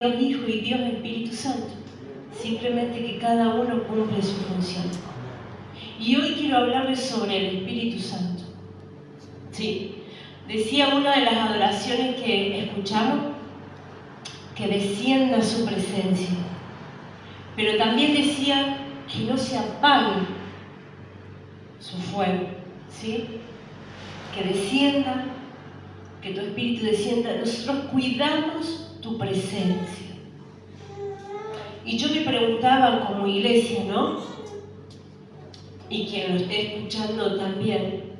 Dios Hijo y Dios Espíritu Santo, simplemente que cada uno cumple su función. Y hoy quiero hablarles sobre el Espíritu Santo. Sí, decía una de las adoraciones que escuchamos, que descienda su presencia, pero también decía que no se apague su fuego, ¿sí? Que descienda, que tu Espíritu descienda. Nosotros cuidamos tu presencia. Y yo me preguntaba como iglesia, ¿no? Y quien lo esté escuchando también,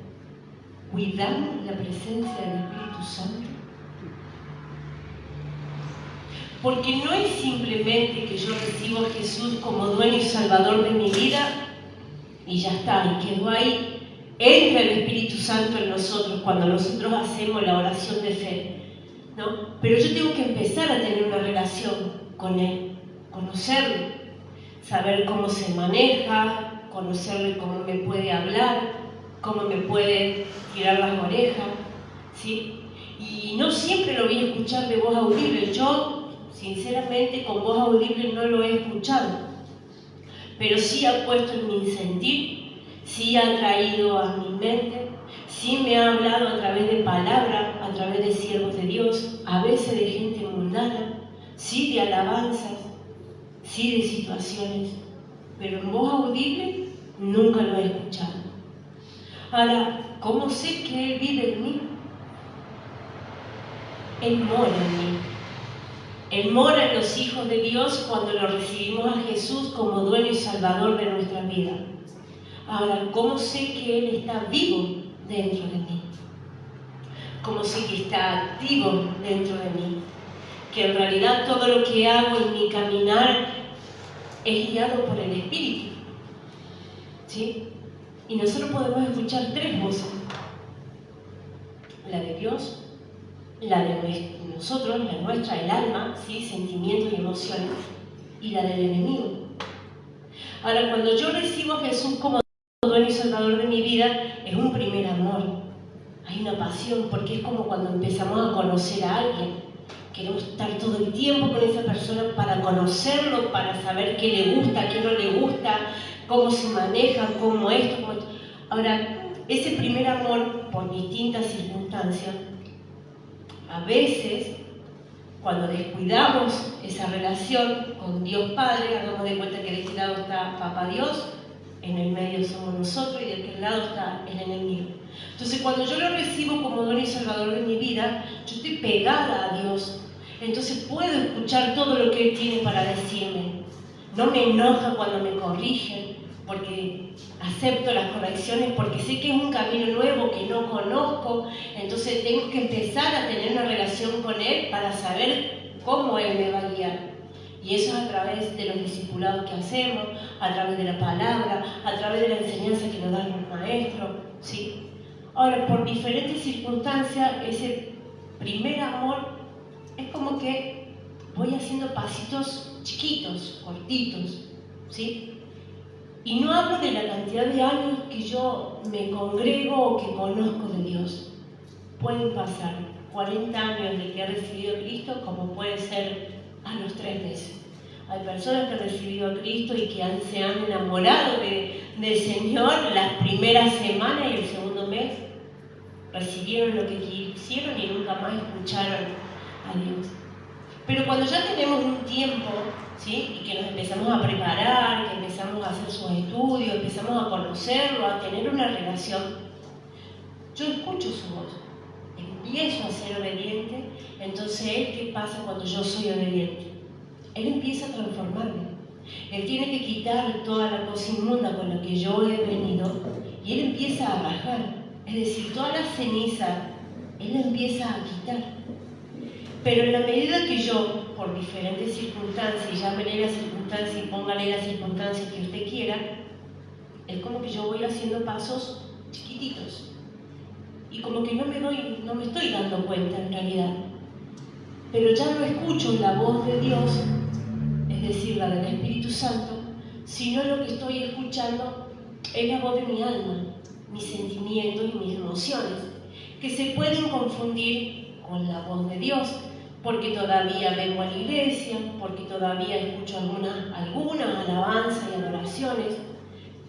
¿cuidamos la presencia del Espíritu Santo? Porque no es simplemente que yo recibo a Jesús como dueño y salvador de mi vida y ya está, y quedó ahí. Entra el Espíritu Santo en nosotros cuando nosotros hacemos la oración de fe, ¿no? Pero yo tengo que empezar a tener una relación con Él, conocerlo, saber cómo se maneja, conocerle cómo me puede hablar, cómo me puede tirar las orejas, ¿sí? Y no siempre lo voy a escuchar de voz audible. Yo, sinceramente, con voz audible no lo he escuchado, pero sí ha puesto en mi sentir, sí ha traído a mi mente, sí me ha hablado a través de palabras, a través de siervos de Dios, a veces de gente mundana, sí de alabanzas, sí de situaciones, pero en voz audible nunca lo he escuchado. Ahora, ¿cómo sé que Él vive en mí? Él mora en mí. Él mora en los hijos de Dios cuando lo recibimos a Jesús como dueño y salvador de nuestra vida. Ahora, ¿cómo sé que Él está vivo dentro de mí? ¿Cómo sé que está activo dentro de mí? Que en realidad todo lo que hago en mi caminar es guiado por el Espíritu, ¿sí? Y nosotros podemos escuchar tres voces: la de Dios, la de nosotros, la nuestra, el alma, ¿sí? Sentimientos y emociones, y la del enemigo. Ahora, cuando yo recibo a Jesús como dueño y salvador de mi vida, es un primer amor, hay una pasión, porque es como cuando empezamos a conocer a alguien. Queremos estar todo el tiempo con esa persona para conocerlo, para saber qué le gusta, qué no le gusta, cómo se maneja, cómo esto, cómo esto. Ahora, ese primer amor, por distintas circunstancias, a veces, cuando descuidamos esa relación con Dios Padre, hagamos de cuenta que de este lado está Papá Dios, en el medio somos nosotros y de aquel lado está el enemigo. Entonces, cuando yo lo recibo como dueño y salvador de mi vida, yo estoy pegada a Dios. Entonces puedo escuchar todo lo que Él tiene para decirme. No me enoja cuando me corrigen, porque acepto las correcciones, porque sé que es un camino nuevo que no conozco. Entonces tengo que empezar a tener una relación con Él para saber cómo Él me va a guiar. Y eso es a través de los discipulados que hacemos, a través de la palabra, a través de la enseñanza que nos dan los maestros, ¿sí? Ahora, por diferentes circunstancias, ese primer amor es como que voy haciendo pasitos chiquitos, cortitos, ¿sí? Y no hablo de la cantidad de años que yo me congrego o que conozco de Dios. Pueden pasar 40 años de que he recibido a Cristo, como puede ser a los 3 meses. Hay personas que han recibido a Cristo y que se han enamorado del Señor las primeras semanas y el segundo mes recibieron lo que quisieron y nunca más escucharon a Dios. Pero cuando ya tenemos un tiempo, ¿sí? Y que nos empezamos a preparar, que empezamos a hacer sus estudios, empezamos a conocerlo, a tener una relación, yo escucho su voz, empiezo a ser obediente. Entonces, ¿qué pasa cuando yo soy obediente? Él empieza a transformarme. Él tiene que quitar toda la cosa inmunda con la que yo he venido y Él empieza a bajar. Es decir, toda la ceniza, Él la empieza a quitar. Pero en la medida que yo, por diferentes circunstancias, llámele las circunstancias y póngale las circunstancias que usted quiera, es como que yo voy haciendo pasos chiquititos. Y como que no me estoy dando cuenta en realidad. Pero ya no escucho la voz de Dios, es decir, la del Espíritu Santo, sino lo que estoy escuchando es la voz de mi alma, mis sentimientos y mis emociones, que se pueden confundir con la voz de Dios, porque todavía vengo a la iglesia, porque todavía escucho algunas alabanzas y adoraciones,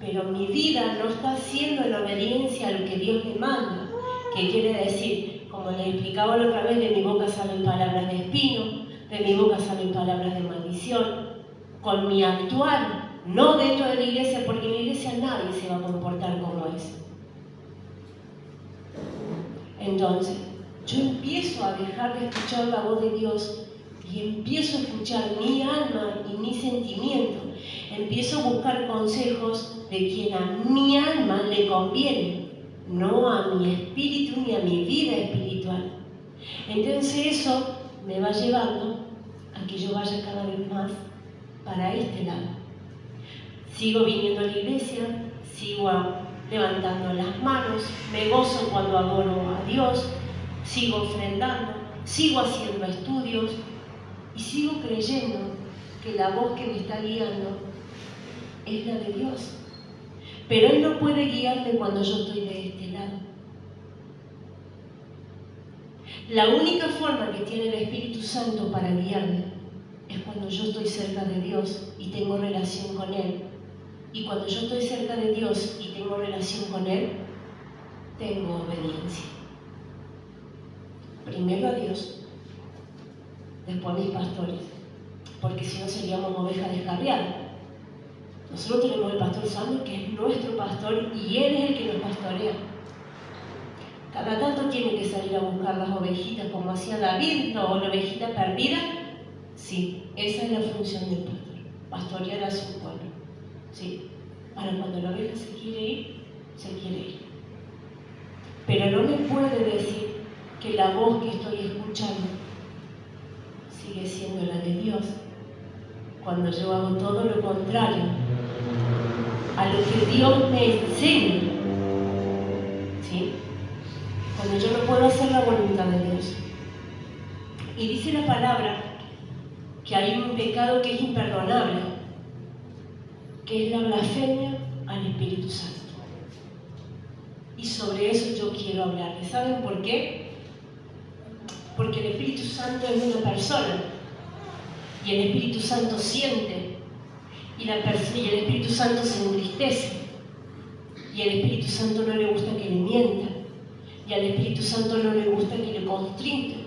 pero mi vida no está siendo en obediencia a lo que Dios me manda, que quiere decir, como les explicaba la otra vez, de mi boca salen palabras de espino, de mi boca salen palabras de maldición, con mi actuar, no dentro de la iglesia, porque en la iglesia nadie se va a comportar como es. Entonces, yo empiezo a dejar de escuchar la voz de Dios y empiezo a escuchar mi alma y mi sentimiento. Empiezo a buscar consejos de quien a mi alma le conviene, no a mi espíritu ni a mi vida espiritual. Entonces eso me va llevando a que yo vaya cada vez más para este lado. Sigo viniendo a la iglesia, sigo levantando las manos, me gozo cuando adoro a Dios, sigo ofrendando, sigo haciendo estudios y sigo creyendo que la voz que me está guiando es la de Dios. Pero Él no puede guiarme cuando yo estoy de este lado. La única forma que tiene el Espíritu Santo para guiarme es cuando yo estoy cerca de Dios y tengo relación con Él. Y cuando yo estoy cerca de Dios y tengo relación con Él, tengo obediencia. Primero a Dios, después a mis pastores, porque si no seríamos ovejas descarriadas. Nosotros tenemos el pastor Samuel, que es nuestro pastor, y Él es el que nos pastorea. Cada tanto tiene que salir a buscar las ovejitas, como hacía David, ¿no? La ovejita perdida. Sí, esa es la función del pastor, pastorear a su pueblo. Sí, para cuando la oveja se quiere ir, se quiere ir. Pero no me puede decir que la voz que estoy escuchando sigue siendo la de Dios, cuando yo hago todo lo contrario a lo que Dios me enseña. ¿Sí? Cuando yo no puedo hacer la voluntad de Dios. Y dice la palabra que hay un pecado que es imperdonable, que es la blasfemia al Espíritu Santo. Y sobre eso yo quiero hablarles. ¿Saben por qué? Porque el Espíritu Santo es una persona y el Espíritu Santo siente y el Espíritu Santo se entristece y al Espíritu Santo no le gusta que le mientan y al Espíritu Santo no le gusta que le constrinjan.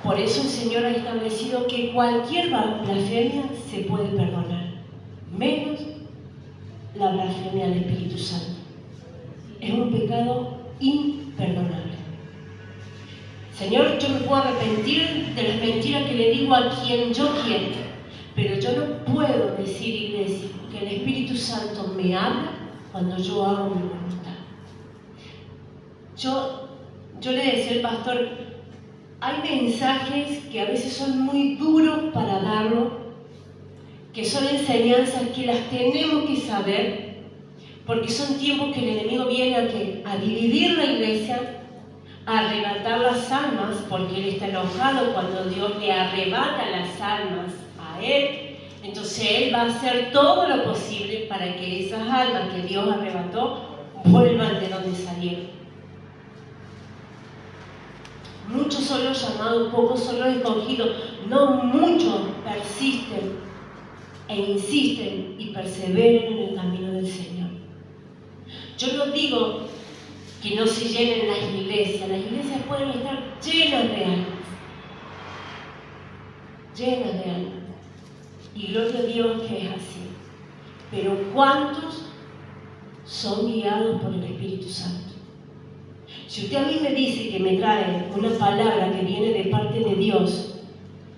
Por eso el Señor ha establecido que cualquier blasfemia se puede perdonar, menos la blasfemia al Espíritu Santo. Es un pecado imperdonable. Señor, yo me puedo arrepentir de las mentiras que le digo a quien yo quiero, pero yo no puedo decir, iglesia, que el Espíritu Santo me habla cuando yo hago mi voluntad. Yo le decía al pastor, hay mensajes que a veces son muy duros para darlo, que son enseñanzas que las tenemos que saber, porque son tiempos que el enemigo viene a dividir la iglesia, a arrebatar las almas, porque Él está enojado cuando Dios le arrebata las almas a Él. Entonces Él va a hacer todo lo posible para que esas almas que Dios arrebató vuelvan de donde salieron. Muchos son los llamados, pocos son los escogidos. No muchos persisten e insisten y perseveren en el camino del Señor. Yo no digo que no se llenen las iglesias pueden estar llenas de almas, y gloria a Dios que es así. Pero ¿cuántos son guiados por el Espíritu Santo? Si usted a mí me dice que me trae una palabra que viene de parte de Dios,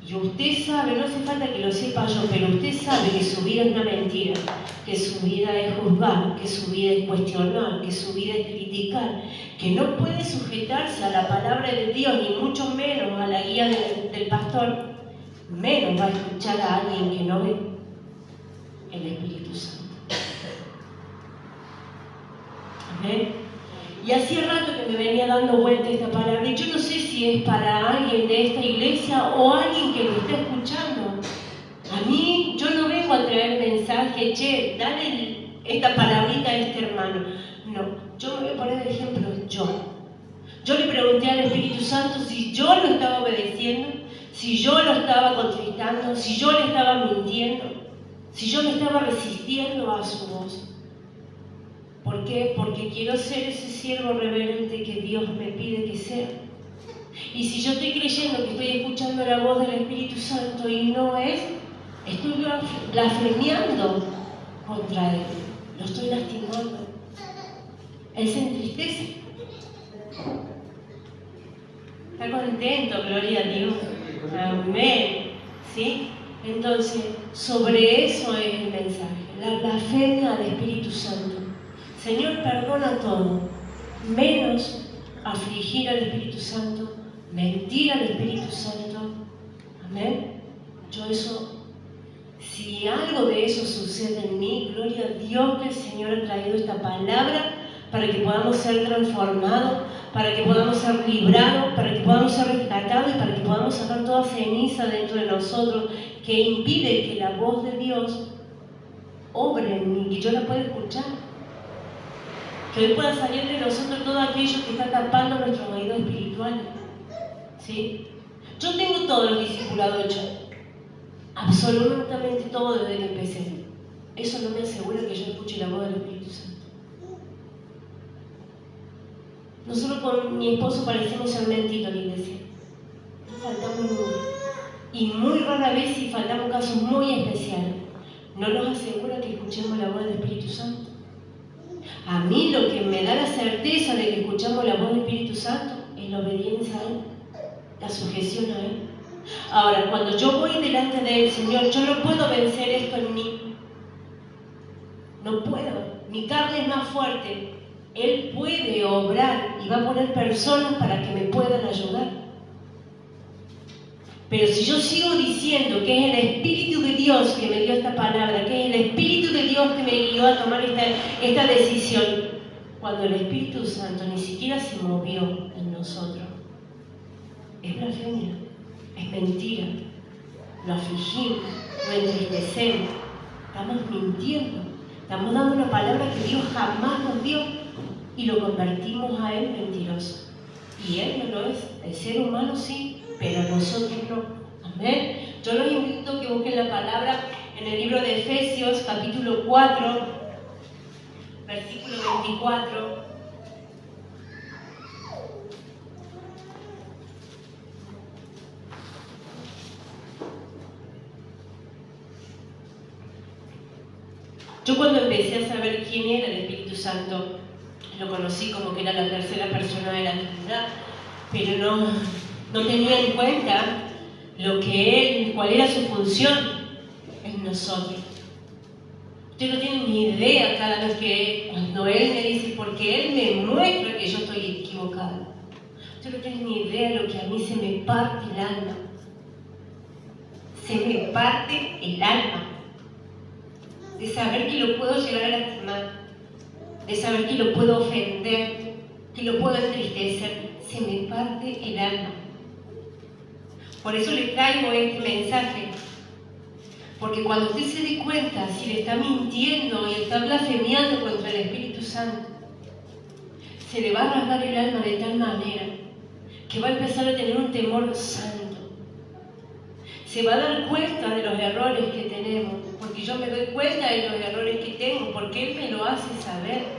y usted sabe, no hace falta que lo sepa yo, pero usted sabe que su vida es una mentira, que su vida es juzgar, que su vida es cuestionar, que su vida es criticar, que no puede sujetarse a la palabra de Dios, ni mucho menos a la guía del pastor, menos va a escuchar a alguien que no ve el Espíritu Santo. ¿Amén? Y hacía rato que me venía dando vuelta esta palabra, y yo no sé si es para alguien de esta iglesia o alguien que lo esté escuchando. A mí, yo no vengo a traer mensaje, che, dale esta palabrita a este hermano. No, yo me voy a poner de ejemplo yo. Yo le pregunté al Espíritu Santo si yo lo estaba obedeciendo, si yo lo estaba contristando, si yo le estaba mintiendo, si yo me estaba resistiendo a su voz. ¿Por qué? Porque quiero ser ese siervo reverente que Dios me pide que sea. Y si yo estoy creyendo que estoy escuchando la voz del Espíritu Santo y no es, estoy blasfemiando contra Él. Lo estoy lastimando. Él se entristece. Está contento, gloria a Dios. Amén. ¿Sí? Entonces, sobre eso es el mensaje. La blasfemia al Espíritu Santo. Señor, perdona todo, menos afligir al Espíritu Santo, mentir al Espíritu Santo. Amén. Yo eso, si algo de eso sucede en mí, gloria a Dios que el Señor ha traído esta palabra para que podamos ser transformados, para que podamos ser librados, para que podamos ser rescatados y para que podamos sacar toda ceniza dentro de nosotros que impide que la voz de Dios obre en mí, que yo la pueda escuchar. Que hoy pueda salir de nosotros todo aquello que está tapando nuestros oídos espirituales. ¿Sí? Yo tengo todo el discipulado hecho. Absolutamente todo desde que empecé. Eso no me asegura que yo escuche la voz del Espíritu Santo. Nosotros con mi esposo parecemos ser mentiros en la iglesia. Nos faltamos mucho. Y muy rara vez, si faltamos casos muy especiales, no nos asegura que escuchemos la voz del Espíritu Santo. A mí lo que me da la certeza de que escuchamos la voz del Espíritu Santo es la obediencia a Él, la sujeción a Él. Ahora, cuando yo voy delante del Señor, yo no puedo vencer esto en mí. No puedo. Mi carne es más fuerte. Él puede obrar y va a poner personas para que me puedan ayudar. Pero si yo sigo diciendo que es el Espíritu de Dios que me dio esta palabra, que es el Espíritu de Dios que me guió a tomar esta decisión, cuando el Espíritu Santo ni siquiera se movió en nosotros, es blasfemia, es mentira, lo afligimos, lo entristecemos, estamos mintiendo, estamos dando una palabra que Dios jamás nos dio y lo convertimos a Él mentiroso. Y Él no lo es, el ser humano sí, pero nosotros no. Amén. Yo los invito a que busquen la palabra en el libro de Efesios, capítulo 4, versículo 24. Yo cuando empecé a saber quién era el Espíritu Santo, lo conocí como que era la tercera persona de la Trinidad, pero no tenía en cuenta lo que Él, cuál era su función en nosotros. Usted no tiene ni idea cada vez que cuando Él me dice, porque Él me muestra que yo estoy equivocada. Usted no tiene ni idea lo que a mí se me parte el alma. Se me parte el alma. De saber que lo puedo llegar a lastimar, de saber que lo puedo ofender, que lo puedo entristecer, se me parte el alma. Por eso le traigo este mensaje, porque cuando usted se dé cuenta si le está mintiendo y está blasfemiando contra el Espíritu Santo, se le va a rasgar el alma de tal manera que va a empezar a tener un temor santo. Se va a dar cuenta de los errores que tenemos, porque yo me doy cuenta de los errores que tengo, porque Él me lo hace saber.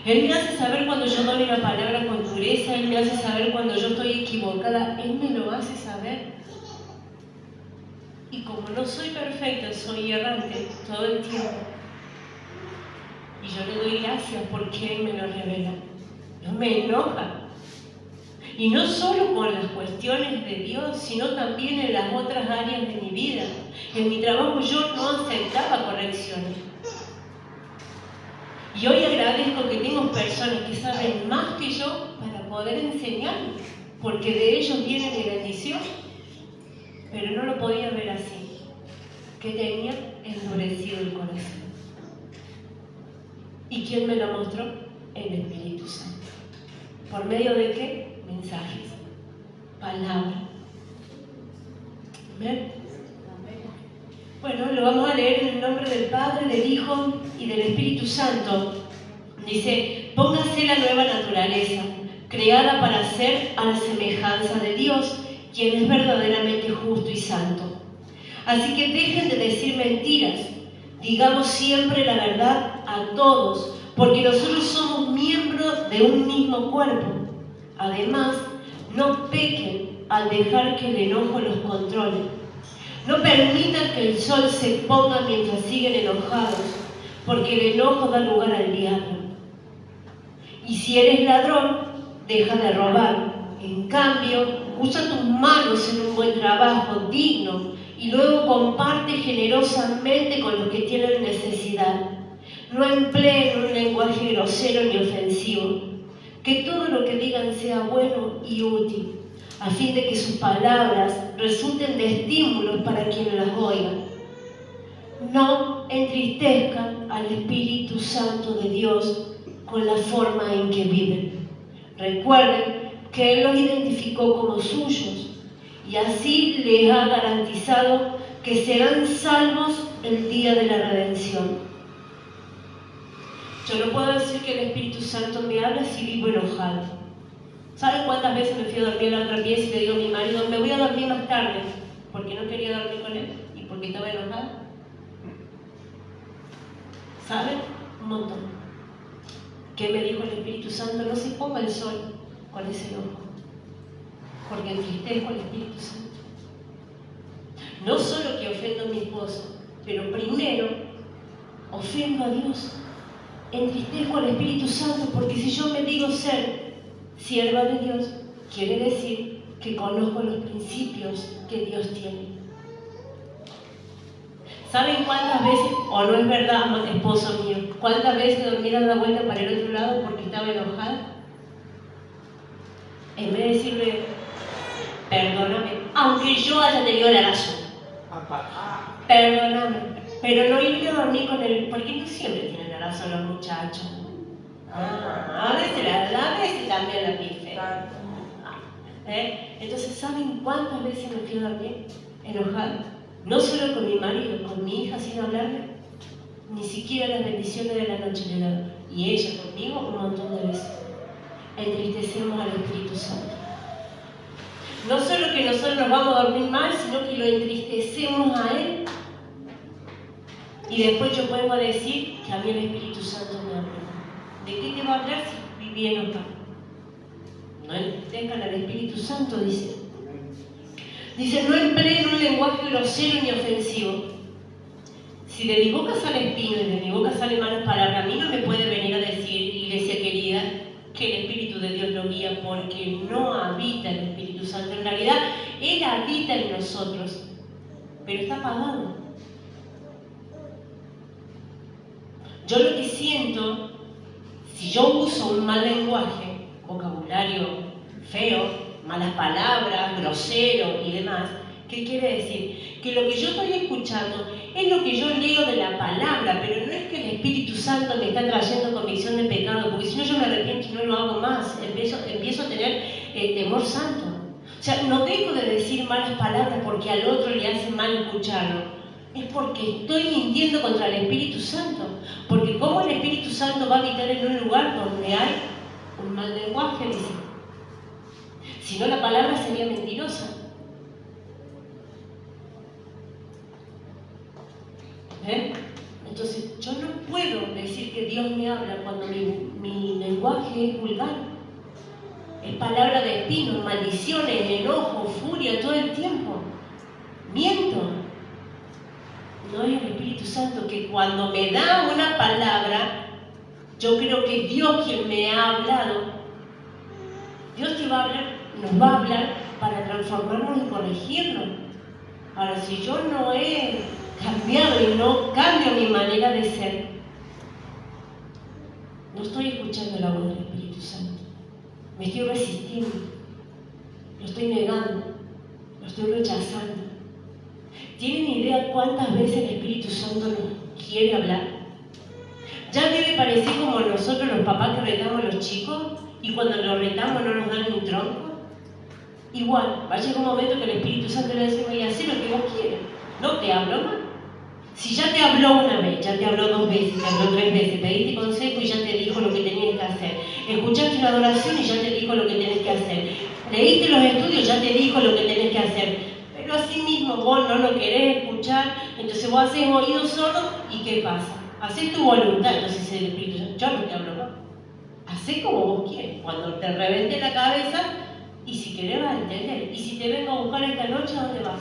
Él me hace saber cuando yo doy una palabra con dureza, Él me hace saber cuando yo estoy equivocada, Él me lo hace saber. Y como no soy perfecta, soy errante todo el tiempo. Y yo le doy gracias porque Él me lo revela. No me enoja. Y no solo con las cuestiones de Dios, sino también en las otras áreas de mi vida. En mi trabajo yo no aceptaba correcciones. Y hoy agradezco que tengo personas que saben más que yo para poder enseñarme, porque de ellos viene mi bendición. Pero no lo podía ver así, que tenía endurecido el corazón. ¿Y quién me lo mostró? El Espíritu Santo. ¿Por medio de qué? Mensajes, palabra. ¿Amén? Bueno, lo vamos a leer en el nombre del Padre, del Hijo y del Espíritu Santo. Dice, Póngase la nueva naturaleza, creada para ser a la semejanza de Dios, quien es verdaderamente justo y santo. Así que dejen de decir mentiras, digamos siempre la verdad a todos, porque nosotros somos miembros de un mismo cuerpo. Además, no pequen al dejar que el enojo los controle. No permitan que el sol se ponga mientras siguen enojados, porque el enojo da lugar al diablo. Y si eres ladrón, deja de robar. En cambio, usa tus manos en un buen trabajo digno y luego comparte generosamente con los que tienen necesidad. No empleen un lenguaje grosero ni ofensivo. Que todo lo que digan sea bueno y útil, a fin de que sus palabras resulten de estímulos para quienes las oigan. No entristezcan al Espíritu Santo de Dios con la forma en que viven. Recuerden que Él los identificó como suyos y así les ha garantizado que serán salvos el día de la redención. Yo no puedo decir que el Espíritu Santo me habla si vivo enojado. ¿Saben cuántas veces me fui a dormir a la otra pieza y le digo a mi marido, me voy a dormir más tarde? Porque no quería dormir con él y porque estaba enojada. ¿Saben? Un montón. ¿Qué me dijo el Espíritu Santo? No se ponga el sol con ese enojo, porque entristezco al Espíritu Santo. No solo que ofendo a mi esposo, pero primero ofendo a Dios. Entristezco al Espíritu Santo, porque si yo me digo ser sierva de Dios, quiere decir que conozco los principios que Dios tiene. ¿Saben cuántas veces, o no es verdad, esposo mío, cuántas veces dormí a la vuelta para el otro lado porque estaba enojada? En vez de decirle, perdóname, aunque yo haya tenido la razón, perdóname, pero no irme a dormir con él, porque no siempre tienen la razón los muchachos. A veces también la pife. Entonces, ¿saben cuántas veces me fui a dormir enojada? No solo con mi marido, con mi hija sin hablarle, ni siquiera las bendiciones de la noche le daba. Y ella conmigo un montón de veces. Entristecemos al Espíritu Santo. No solo que nosotros nos vamos a dormir mal, sino que lo entristecemos a Él. Y después yo vuelvo a decir que a mí el Espíritu Santo me habla. ¿De qué te va a hablar si viví enojado? No entristezcan al Espíritu Santo, dice. Dice, no empleen un lenguaje grosero ni ofensivo. Si de mi boca sale espino y de mi boca salen malas palabras, a mí no me puede venir a decir, iglesia querida, que el Espíritu de Dios lo guía, porque no habita el Espíritu Santo. En realidad, Él habita en nosotros, pero está apagado. Yo lo que siento, si yo uso un mal lenguaje, vocabulario feo, malas palabras, grosero y demás, ¿qué quiere decir? Que lo que yo estoy escuchando es lo que yo leo de la palabra, pero no es que el Espíritu Santo me está trayendo convicción de pecado, porque si no yo me arrepiento y no lo hago más, empiezo a tener temor santo. O sea, no dejo de decir malas palabras porque al otro le hace mal escucharlo. Es porque estoy mintiendo contra el Espíritu Santo. Porque ¿cómo el Espíritu Santo va a habitar en un lugar donde hay un mal lenguaje? Dice. Si no, la palabra sería mentirosa. Entonces, yo no puedo decir que Dios me habla cuando mi lenguaje es vulgar. Es palabra de espino, maldiciones, enojo, furia, todo el tiempo. Miento. No es el Espíritu Santo que cuando me da una palabra, yo creo que es Dios quien me ha hablado. Dios te va a hablar, nos va a hablar para transformarnos y corregirnos. Ahora, si yo no he cambiado y no cambio mi manera de ser, no estoy escuchando la voz del Espíritu Santo. Me estoy resistiendo, lo estoy negando, lo estoy rechazando. ¿Tienen idea cuántas veces el Espíritu Santo nos quiere hablar? Ya debe parecer como nosotros los papás que retamos a los chicos y cuando los retamos no nos dan un tronco. Igual, va a llegar un momento que el Espíritu Santo le dice, voy a hacer lo que vos quieras, no te hablo más. Si ya te habló una vez, ya te habló 2 veces, te habló 3 veces, pediste consejo y ya te dijo lo que tenías que hacer, escuchaste la adoración y ya te dijo lo que tenés que hacer, leíste los estudios, ya te dijo lo que tenés que hacer, pero así mismo vos no lo querés escuchar, entonces vos haces oído sordo y ¿qué pasa? Hacés tu voluntad, entonces el Espíritu Santo, yo no te hablo más. Hacé como vos quieres, cuando te revente la cabeza y si querés vas a entender. Y si te vengo a buscar esta noche, ¿a dónde vas?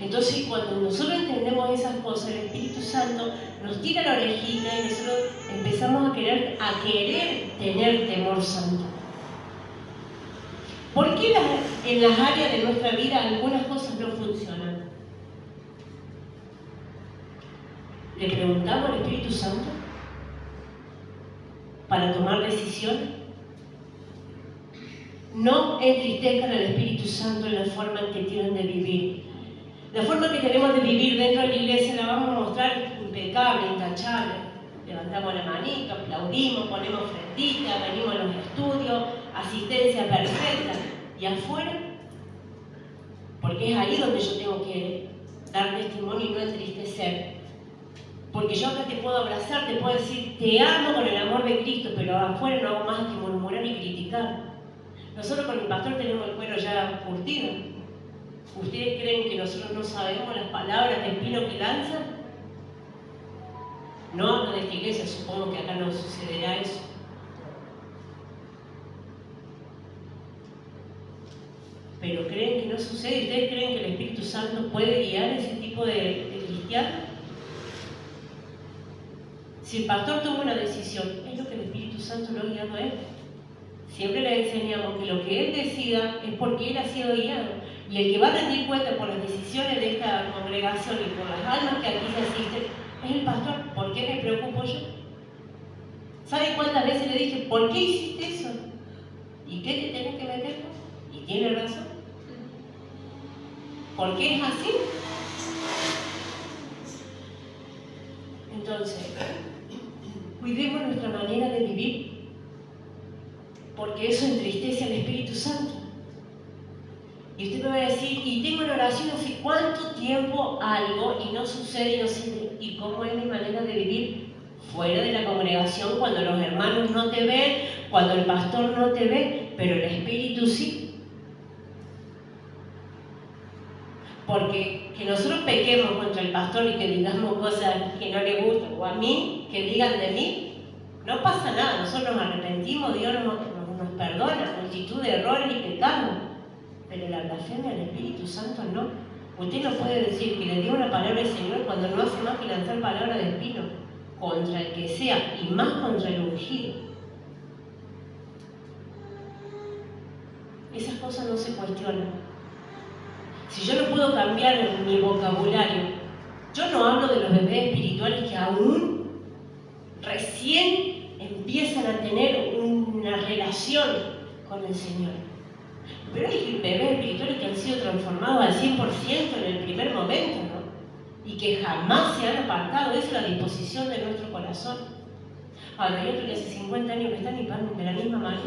Entonces, cuando nosotros entendemos esas cosas, el Espíritu Santo nos tira la orejita y nosotros empezamos a querer tener temor santo. ¿Por qué en las áreas de nuestra vida algunas cosas no funcionan? ¿Le preguntamos al Espíritu Santo para tomar decisiones? No entristezcan al Espíritu Santo en la forma en que tienen de vivir. La forma que tenemos de vivir dentro de la iglesia la vamos a mostrar impecable, intachable. Levantamos la manita, aplaudimos, ponemos ofrendita, venimos a los estudios, asistencia perfecta. ¿Y afuera? Porque es ahí donde yo tengo que dar testimonio y no entristecer. Porque yo acá te puedo abrazar, te puedo decir, te amo con el amor de Cristo, pero afuera no hago más que murmurar y criticar. Nosotros con el pastor tenemos el cuero ya curtido. ¿Ustedes creen que nosotros no sabemos las palabras de espino que lanzan? No hablo de esta iglesia, supongo que acá no sucederá eso. Pero ¿creen que no sucede? ¿Ustedes creen que el Espíritu Santo puede guiar ese tipo de cristianos? Si el pastor toma una decisión, es lo que el Espíritu Santo lo ha guiado a él. Siempre le enseñamos que lo que él decida es porque él ha sido guiado. Y el que va a rendir cuenta por las decisiones de esta congregación y por las almas que aquí se asisten, es el pastor. ¿Por qué me preocupo yo? ¿Sabe cuántas veces le dije, ¿por qué hiciste eso? ¿Y qué te tenés que meter? Y tiene razón. ¿Por qué es así? Entonces, cuidemos nuestra manera de vivir, porque eso entristece al Espíritu Santo. Y usted me va a decir, y tengo en oración no sé cuánto tiempo algo y no sucede y no sé, ¿y cómo es mi manera de vivir? Fuera de la congregación, cuando los hermanos no te ven, cuando el pastor no te ve, pero el Espíritu sí. Porque que nosotros pequemos contra el pastor y que digamos cosas que no le gustan, o a mí, que digan de mí, no pasa nada, nosotros nos arrepentimos, Dios nos perdona, multitud de errores y pecados. Pero la blasfemia del Espíritu Santo no. Usted no puede decir que le dio una palabra al Señor cuando no hace más que lanzar palabra de espino contra el que sea y más contra el ungido. Esas cosas no se cuestionan. Si yo no puedo cambiar mi vocabulario, yo no hablo de los bebés espirituales que aún recién empiezan a tener una relación con el Señor. Pero hay bebés espirituales que han sido transformados al 100% en el primer momento, ¿no? Y que jamás se han apartado. Esa es la disposición de nuestro corazón. Ahora, hay otros que hace 50 años que están limpando de la misma manera.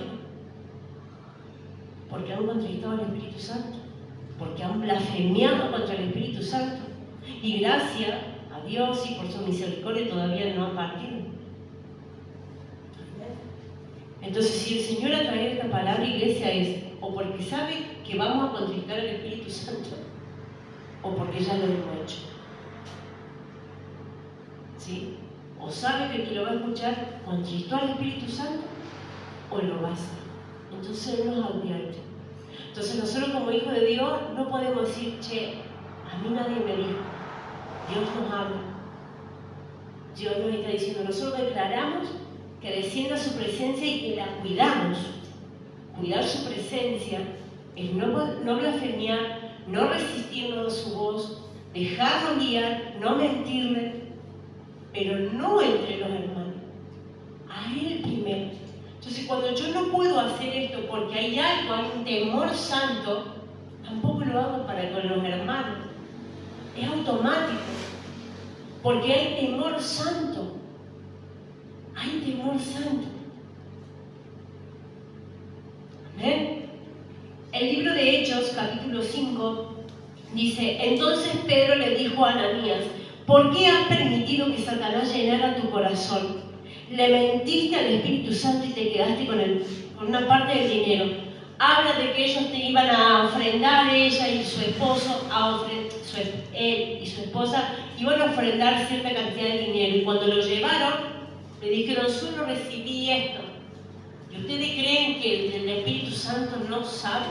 Porque han contristado al Espíritu Santo. Porque han blasfemiado contra el Espíritu Santo. Y gracias a Dios y por su misericordia todavía no han partido. Entonces, si el Señor ha traído esta palabra, iglesia, es o porque sabe que vamos a contristar al Espíritu Santo, o porque ya lo hemos hecho. ¿Sí? O sabe que el que lo va a escuchar contristó al Espíritu Santo, o lo va a hacer. Entonces Él nos advierte. Entonces nosotros como hijos de Dios no podemos decir, che, a mí nadie me dijo. Dios nos habla. Dios nos está diciendo, nosotros declaramos que descienda su presencia y que la cuidamos. Cuidar su presencia es no blasfemiar, no resistirnos a su voz, dejarnos guiar, no mentirle, pero no entre los hermanos. A Él primero. Entonces, cuando yo no puedo hacer esto porque hay algo, hay un temor santo, tampoco lo hago con los hermanos. Es automático. Porque hay temor santo. Hay temor santo. Amén. El libro de Hechos, capítulo 5, Dice, entonces Pedro le dijo a Ananías, ¿por qué has permitido que Satanás llenara tu corazón? Le mentiste al Espíritu Santo y te quedaste con una parte del dinero. Habla de que ellos te iban a ofrendar, ella y su esposo, él y su esposa, iban a ofrendar cierta cantidad de dinero. Y cuando lo llevaron, le dijeron, solo recibí esto. ¿Y ustedes creen que el Espíritu Santo no sabe?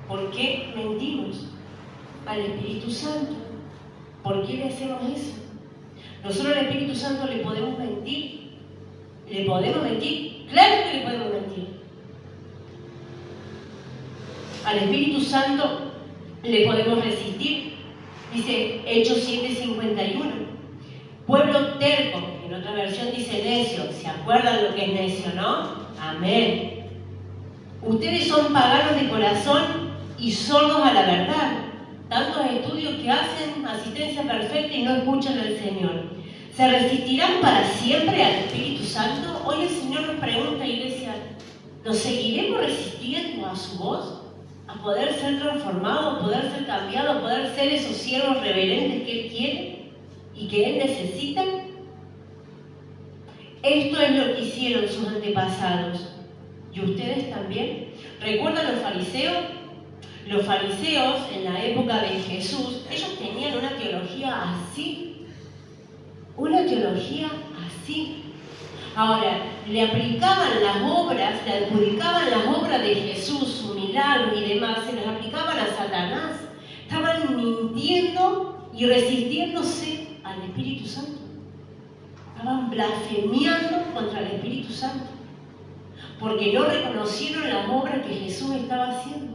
¿Por qué mentimos al Espíritu Santo? ¿Por qué le hacemos eso? Nosotros al Espíritu Santo le podemos mentir. ¿Le podemos mentir? Claro que le podemos mentir. Al Espíritu Santo le podemos resistir. Dice Hechos 7:51. Pueblo terco, en otra versión dice necio. ¿Se acuerdan lo que es necio, no? Amén. Ustedes son paganos de corazón y sordos a la verdad. Tantos estudios que hacen asistencia perfecta y no escuchan al Señor. ¿Se resistirán para siempre al Espíritu Santo? Hoy el Señor nos pregunta, iglesia, ¿nos seguiremos resistiendo a su voz? ¿A poder ser transformados, a poder ser cambiados, a poder ser esos siervos reverentes que Él quiere y que Él necesita? Esto es lo que hicieron sus antepasados. ¿Y ustedes también? ¿Recuerdan los fariseos? Los fariseos en la época de Jesús, ellos tenían una teología así. Una teología así. Ahora, le aplicaban las obras, le adjudicaban las obras de Jesús, su milagro y demás, se las aplicaban a Satanás. Estaban mintiendo y resistiéndose al Espíritu Santo. Estaban blasfemiando contra el Espíritu Santo. Porque no reconocieron las obras que Jesús estaba haciendo.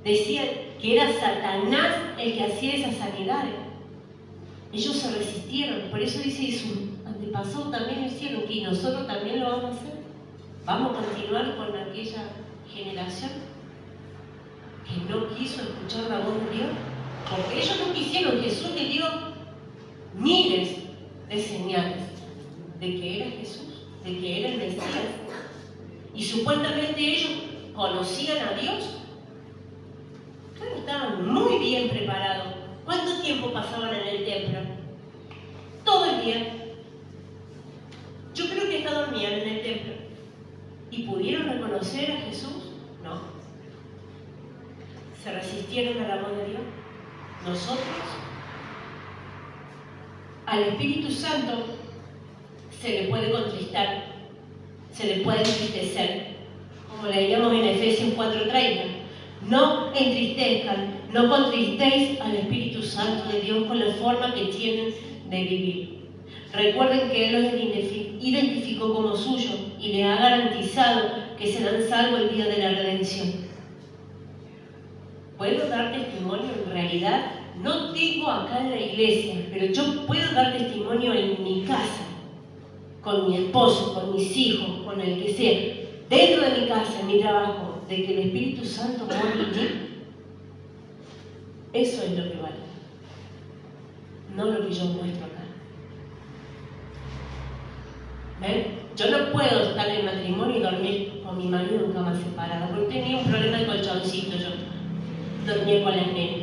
Decían que era Satanás el que hacía esas sanidades. Ellos se resistieron, por eso dice, y sus antepasados también lo hicieron, y nosotros también lo vamos a hacer. Vamos a continuar con aquella generación que no quiso escuchar la voz de Dios, porque ellos no quisieron. Jesús le dio miles de señales de que era Jesús, de que era el Mesías, y supuestamente ellos conocían a Dios. Claro, estaban muy bien preparados. ¿Cuánto tiempo pasaban en el templo? Todo el día. Yo creo que hasta dormían en el templo. ¿Y pudieron reconocer a Jesús? No. ¿Se resistieron a la voz de Dios? Nosotros, al Espíritu Santo se le puede contristar, se le puede entristecer, como leíamos en Efesios 4:30. No entristezcan, no contristéis al Espíritu Santo de Dios con la forma que tienen de vivir. Recuerden que Él los identificó como suyo y les ha garantizado que serán salvos el día de la redención. ¿Puedo dar testimonio? En realidad, no tengo acá en la iglesia, pero yo puedo dar testimonio en mi casa, con mi esposo, con mis hijos, con el que sea, dentro de mi casa, en mi trabajo, de que el Espíritu Santo mora en mí. Eso es lo que vale, no lo que yo muestro acá. ¿Ven? Yo no puedo estar en matrimonio y dormir con mi marido en cama separada, porque tenía un problema de colchoncito, yo dormía con las nenas.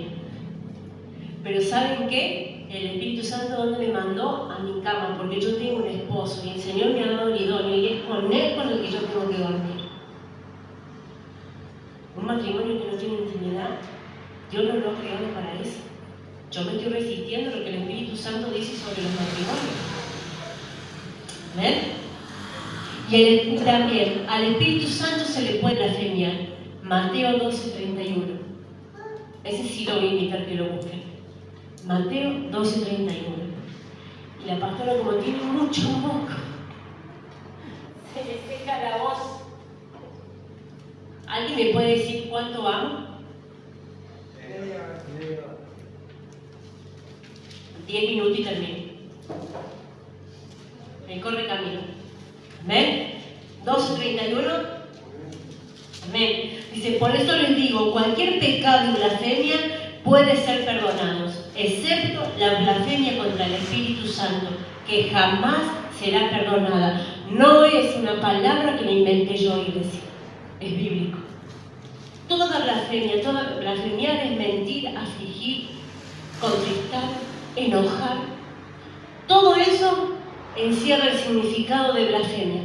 Pero ¿saben qué? El Espíritu Santo, ¿dónde me mandó? A mi cama, porque yo tengo un esposo y el Señor me ha dado un idóneo y es con él con el que yo tengo que dormir. Un matrimonio que no tiene intimidad, Dios no lo ha creado para eso. Yo me estoy resistiendo a lo que el Espíritu Santo dice sobre los matrimonios. ¿Ven? Y también al Espíritu Santo se le puede blasfemiar. Mateo 12:31. Ese sí lo voy a invitar que lo busquen. Mateo 12:31. Y la pastora, como tiene mucho moco, se le seca la voz. ¿Alguien me puede decir cuánto vamos? 10 minutos y termino. Me corre camino. ¿Amén? 12:31. Amén. Dice, por eso les digo, cualquier pecado y blasfemia puede ser perdonados, excepto la blasfemia contra el Espíritu Santo, que jamás será perdonada. No es una palabra que me inventé yo, iglesia. es bíblico. Toda blasfemiar es mentir, afligir, contristar, enojar. Todo eso encierra el significado de blasfemia.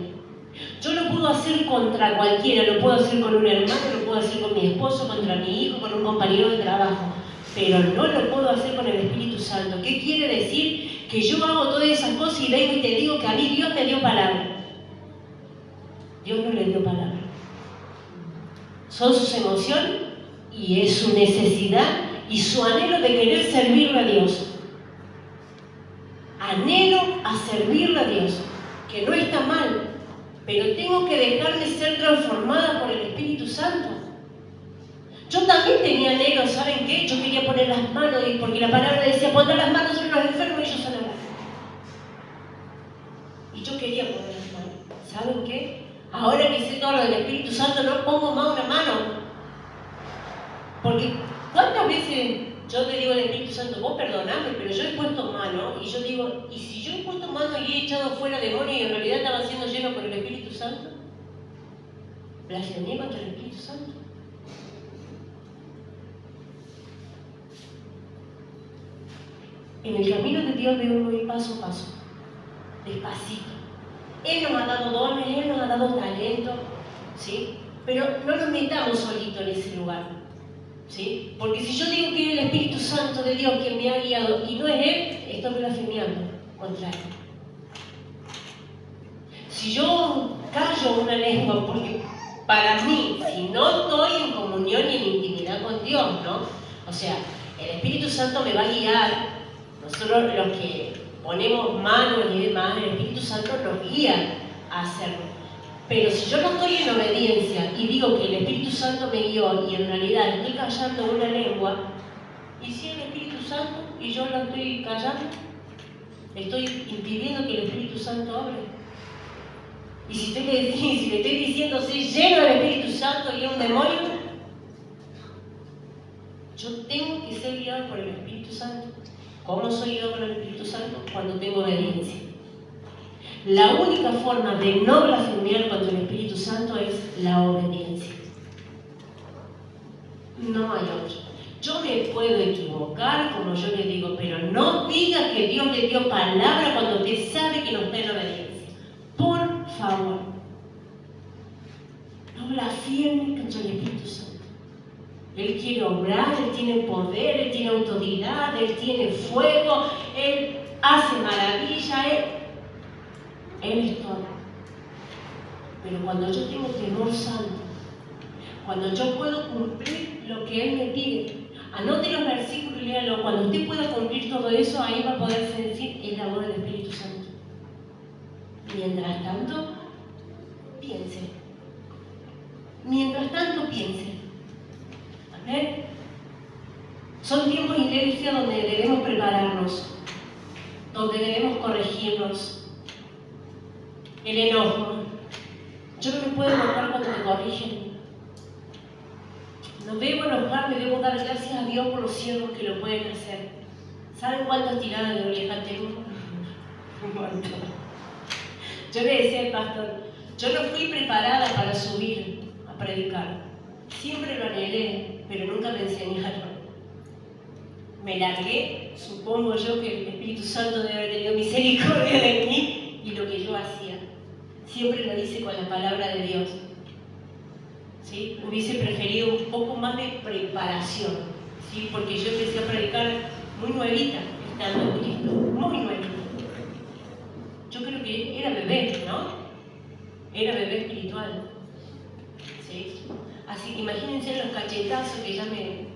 Yo lo puedo hacer contra cualquiera, lo puedo hacer con un hermano, lo puedo hacer con mi esposo, contra mi hijo, con un compañero de trabajo, pero no lo puedo hacer con el Espíritu Santo. ¿Qué quiere decir? Que yo hago todas esas cosas y vengo y te digo que a mí Dios me dio palabra. Dios no le dio palabra. Son sus emociones y es su necesidad y su anhelo de querer servirle a Dios. Anhelo a servirle a Dios, que no está mal, pero tengo que dejarme ser transformada por el Espíritu Santo. Yo también tenía anhelo, ¿saben qué? Yo quería poner las manos, porque la palabra decía, pondrá las manos sobre los enfermos y ellos sanarán. Y yo quería poner las manos. ¿Saben qué? Ahora que sé todo lo del Espíritu Santo, no pongo más una mano. Porque, ¿cuántas veces yo le digo al Espíritu Santo, vos perdoname, pero yo he puesto mano, y yo digo, ¿y si yo he puesto mano y he echado fuera demonios y en realidad estaba siendo lleno por el Espíritu Santo? ¿Blasfemé contra el Espíritu Santo? En el camino de Dios debemos ir paso a paso, despacito. Él nos ha dado dones, Él nos ha dado talento, ¿sí? Pero no nos metamos solitos en ese lugar, ¿sí? Porque si yo digo que es el Espíritu Santo de Dios quien me ha guiado y no es Él, estoy blasfemiando contra Él. Si yo callo una lengua, porque para mí, si no estoy en comunión y en intimidad con Dios, ¿no? O sea, el Espíritu Santo me va a guiar. Nosotros los que ponemos manos y demás, el Espíritu Santo nos guía a hacerlo. Pero si yo no estoy en obediencia y digo que el Espíritu Santo me guió y en realidad estoy callando una lengua, ¿y si el Espíritu Santo y yo la estoy callando? Estoy impidiendo que el Espíritu Santo hable. Y si le estoy diciendo soy lleno del Espíritu Santo y es un demonio, yo tengo que ser guiado por el Espíritu Santo. ¿Cómo soy guiado por el Espíritu Santo? Cuando tengo obediencia. La única forma de no blasfemiar contra el Espíritu Santo es la obediencia. No hay otro. Yo me puedo equivocar, como yo le digo, pero no diga que Dios le dio palabra cuando usted sabe que no está en obediencia. Por favor. No blasfeme contra el Espíritu Santo. Él quiere obrar, Él tiene poder, Él tiene autoridad, Él tiene fuego, Él hace maravilla, Él es todo. Pero cuando yo tengo temor santo, cuando yo puedo cumplir lo que Él me pide, anote los versículos y léalo. Cuando usted pueda cumplir todo eso, ahí va a poder sentir el amor del Espíritu Santo. Mientras tanto, piense. Mientras tanto, piense. ¿Amén? Son tiempos iglesias donde debemos prepararnos, donde debemos corregirnos. El enojo. Yo no me puedo enojar cuando me corrigen. No debo enojarme, debo dar gracias a Dios por los siervos que lo pueden hacer. ¿Saben cuántas tiradas de oreja tengo? Un montón. Yo le decía al pastor, yo no fui preparada para subir a predicar. Siempre lo anhelé, pero nunca me enseñaron. Me largué, supongo yo que el Espíritu Santo debe haber tenido misericordia de mí y lo que yo hacía. Siempre lo hice con la palabra de Dios. ¿Sí? Hubiese preferido un poco más de preparación, ¿sí? Porque yo empecé a predicar muy nuevita, estando en Cristo, muy nuevita. Yo creo que era bebé, ¿no? Era bebé espiritual. ¿Sí? Así que imagínense los cachetazos que ya me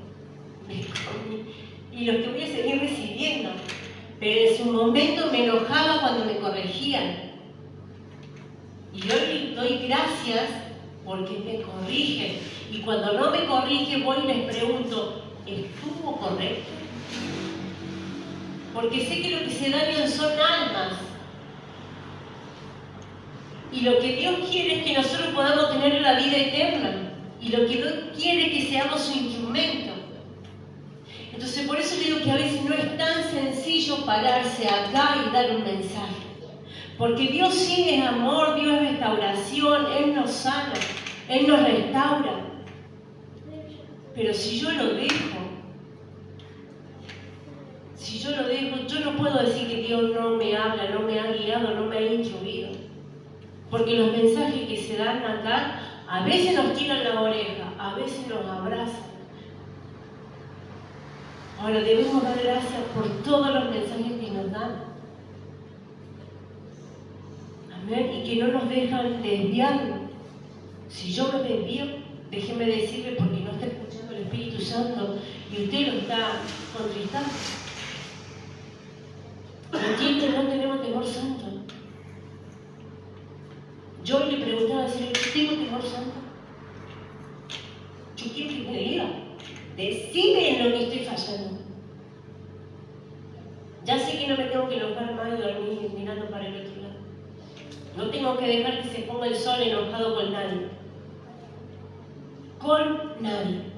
comí y los que voy a seguir recibiendo. Pero en su momento me enojaba cuando me corregían. Y hoy doy gracias porque me corrigen. Y cuando no me corrigen, voy y les pregunto, ¿estuvo correcto? Porque sé que lo que se dañan son almas. Y lo que Dios quiere es que nosotros podamos tener la vida eterna. Y lo que Dios quiere es que seamos su instrumento. Entonces, por eso digo que a veces no es tan sencillo pararse acá y dar un mensaje. Porque Dios sí es amor, Dios es restauración, Él nos sana. Él nos restaura. Pero si yo lo dejo, yo no puedo decir que Dios no me habla, no me ha guiado, no me ha instruido. Porque los mensajes que se dan acá, a veces nos tiran la oreja, a veces nos abrazan. Ahora debemos dar gracias por todos los mensajes que nos dan. Amén. Y que no nos dejan desviarnos. Si yo me desvío, déjeme decirle, porque no está escuchando el Espíritu Santo y usted lo está contristando. ¿Entiende? No tenemos temor santo. Yo le preguntaba al Señor, ¿tengo temor santo? Yo quiero que me diga, decime en lo que estoy fallando. Ya sé que no me tengo que enojar más y dormir mirando para el otro lado. No tengo que dejar que se ponga el sol enojado con nadie. Con nadie.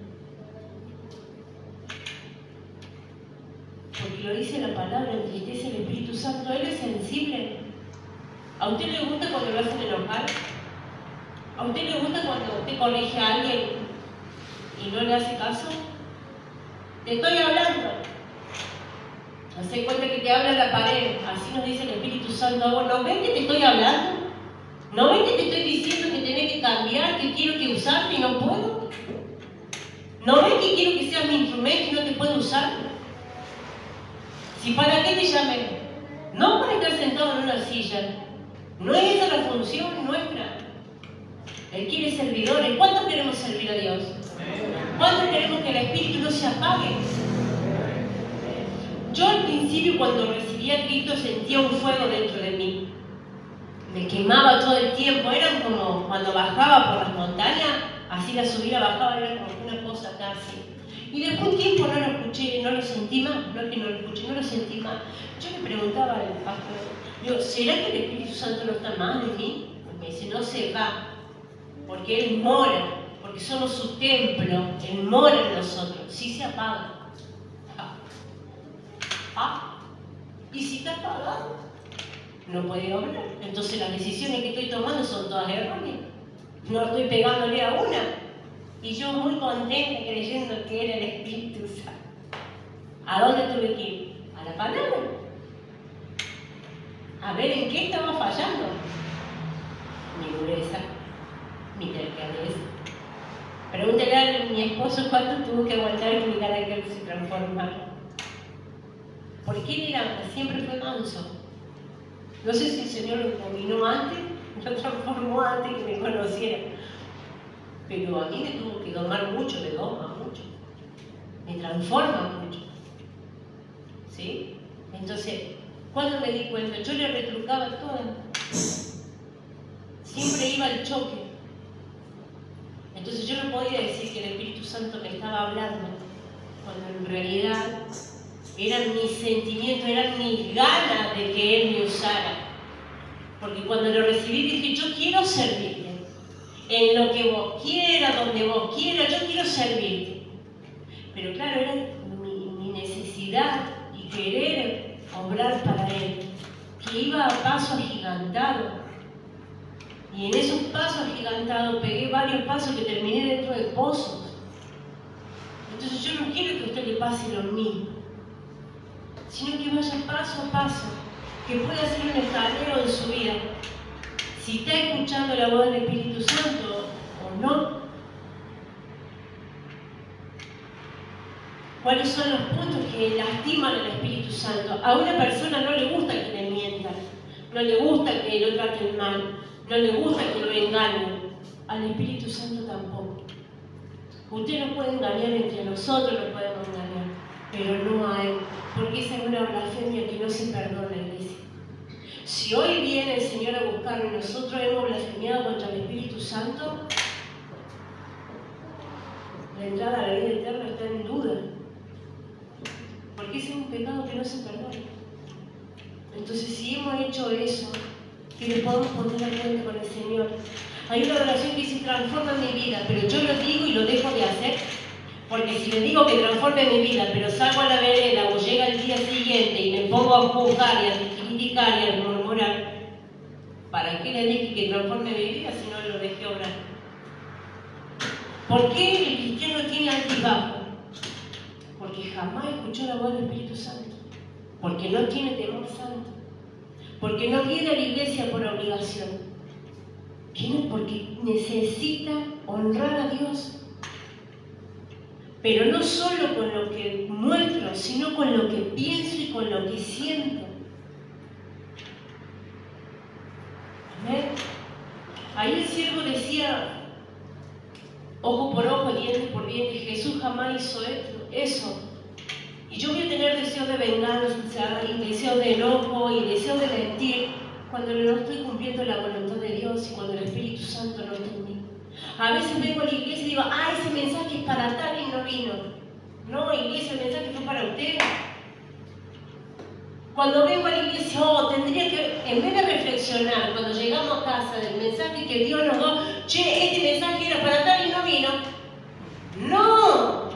Porque lo dice la palabra, entristece el Espíritu Santo. Él es sensible. ¿A usted le gusta cuando lo hacen enojar? ¿A usted le gusta cuando usted corrige a alguien y no le hace caso? Te estoy hablando. Haz cuenta que te habla la pared. Así nos dice el Espíritu Santo. ¿No ven que te estoy hablando? ¿No ven que te estoy diciendo que tenés que cambiar, que quiero que usarte y no puedo? ¿No ven que quiero que seas mi instrumento y no te puedo usar? Si para qué te llamé, no para estar sentado en una silla. No es esa la función nuestra. Él quiere servidores. ¿Cuánto queremos servir a Dios? ¿Cuánto queremos que el Espíritu no se apague? Yo al principio, cuando recibí a Cristo, sentía un fuego dentro de mí. Me quemaba todo el tiempo. Era como cuando bajaba por las montañas, así la subida bajaba, era como una cosa casi. Y después de un tiempo no lo escuché, no lo sentí más. No es que no lo escuché, no lo sentí más. Yo le preguntaba al pastor, digo, ¿será que el Espíritu Santo no está más de mí? Me dice, no se va, porque Él mora, porque somos su templo, Él mora en nosotros. Sí se apaga. ¿Y si está apagado? No puede obrar. Entonces las decisiones que estoy tomando son todas erróneas. No estoy pegándole a una. Y yo muy contenta creyendo que era el Espíritu Santo. ¿A dónde tuve que ir? A la palabra. A ver en qué estaba fallando. Mi dureza, mi terquedad. Pregúntale a mi esposo cuánto tuvo que aguantar que mi carácter se transformara. Porque él siempre fue manso. No sé si el Señor lo dominó antes, lo transformó antes que me conociera. Pero a mí me tuvo que domar mucho, me doma mucho. Me transforma mucho. ¿Sí? Entonces, cuando me di cuenta, yo le retrucaba todo. Siempre iba al choque. Entonces yo no podía decir que el Espíritu Santo me estaba hablando, cuando en realidad eran mis sentimientos, eran mis ganas de que Él me usara. Porque cuando lo recibí dije, yo quiero servirte. En lo que vos quieras, donde vos quieras, yo quiero servirte. Pero claro, era mi necesidad y querer obrar para Él, que iba a paso agigantado. Y en esos pasos agigantados pegué varios pasos que terminé dentro de pozos. Entonces yo no quiero que a usted le pase lo mismo, sino que vaya paso a paso, que pueda hacer un escalero en su vida. Si está escuchando la voz del Espíritu Santo o no. ¿Cuáles son los puntos que lastiman al Espíritu Santo? A una persona no le gusta que le mientan, no le gusta que lo traten mal, no le gusta que lo engañen. Al Espíritu Santo tampoco. Usted lo puede engañar entre nosotros, lo podemos engañar, pero no a Él, porque esa es una blasfemia que no se perdona, iglesia. Si hoy viene el Señor a buscarnos y nosotros hemos blasfemiado contra el Espíritu Santo, la entrada a la vida eterna está en duda, porque ese es un pecado que no se perdona. Entonces, si hemos hecho eso, que le podemos poner la cuenta con el Señor. Hay una oración que dice, transforma mi vida, pero yo lo digo y lo dejo de hacer, porque si le digo que transforme mi vida, pero salgo a la vereda o llega el día siguiente y me pongo a juzgar y a criticar y a murmurar, ¿para qué le dije que transforme mi vida si no lo dejé obrar? ¿Por qué el cristiano tiene altibajo? Porque jamás escuchó la voz del Espíritu Santo. Porque no tiene temor santo. Porque no viene a la iglesia por obligación. Viene porque necesita honrar a Dios. Pero no solo con lo que muestro, sino con lo que pienso y con lo que siento. Amén. Ahí el siervo decía, ojo por ojo, diente por diente. Jesús jamás hizo eso. Y yo voy a tener deseos de venganza, y deseos de enojo, y deseos de mentir, cuando no estoy cumpliendo la voluntad de Dios y cuando el Espíritu Santo no está en mí. A veces vengo a la iglesia y digo, ese mensaje es para tal y no vino. No, iglesia, el mensaje fue para usted. Cuando vengo a la iglesia, tendría que, en vez de reflexionar, cuando llegamos a casa del mensaje que Dios nos dio, este mensaje era para tal y no vino. No.